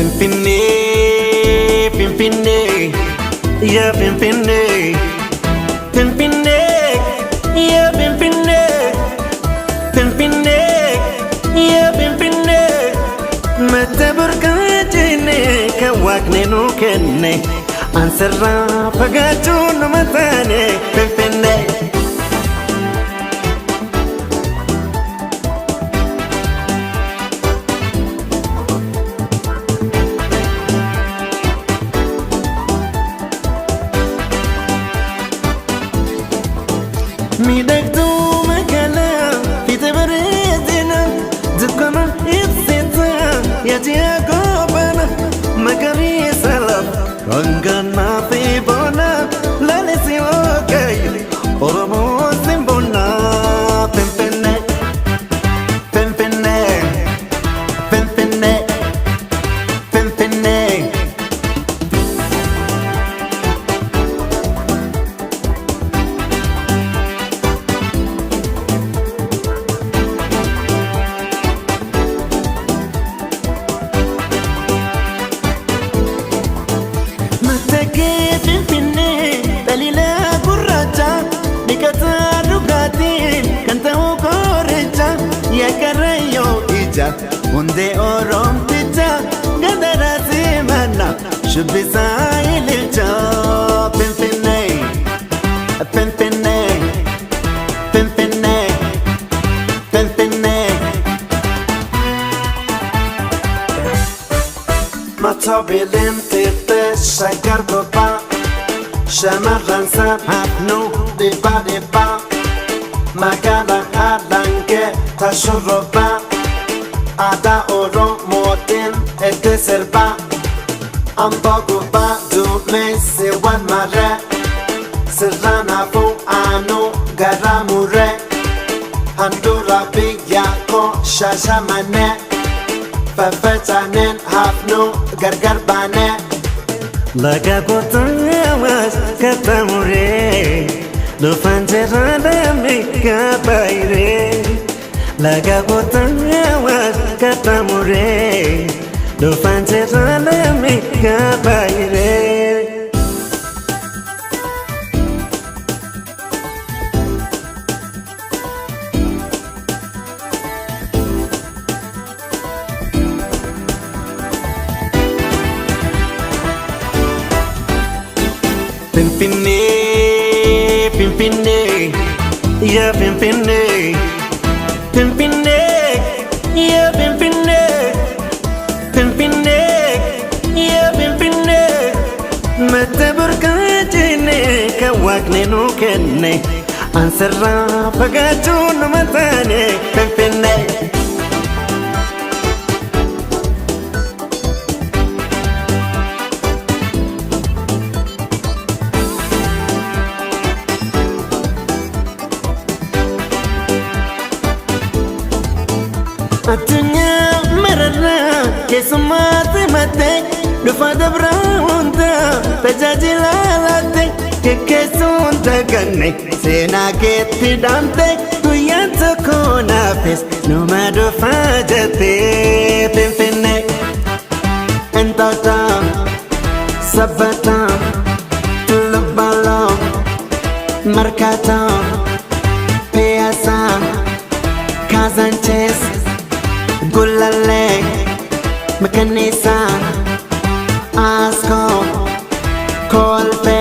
Pimpinee, pimpinee, yeah pimpinee, pimpinee, yeah pimpinee, pimpinee, yeah pimpinee. Mata burqaajine kan waaqni nu kenne ansarraa fagaachuun nama taane pimpinee. Miidhagduu magaalaa fiite bareedina dukkana ibsita yaati agoobana magariisa lafa ranganaa fi bona laalisi oogayyo Oromoo simbona Pimpinee, Pimpinee, Pimpinee, Pimpinee. Hunde oromticha gadara simana shubisa ililcha Pimpinee, Pimpinee, Pimpinee, Pimpinee. Matobilin tite shakar boba shamarran sabhafnu diba diba magala halange tashurroba Ada Oromootiin itti sirba Amba gubbaa duumessi waan marree Sirraan hafuu aanuu gara murree Handhuura biyya koo Shaashamannee Faffaca'neen hafnuu gargar baanee Laga qotaawwaas katamuree Dhufaan jiraadhamee gabaayiree Laga qotaawwaas katamuree Dhufaan jiraadhamee gabaayiree. Pimpinee, Pimpinee, yeah Pimpinee, Pimpinee, yeah Pimpinee, Pimpinee, yeah Pimpinee. Mata burqaajine kan waaqni nu kenne ansarraa fagaachuun nama taane Pimpinee. Addunyaa mararraa keessummaatti mattee dhufa dabraa hundaa tajaajila laatte geggeessuun daganne seenaa keetti dhaamte guyyaan tokko naafis numa dhufaa jettee Pimpinee. Entoota sabbata tullubaloo markaatoo piyaasaa Kaazaanchees Gulalee, Makanisa, Asko, Kolbe.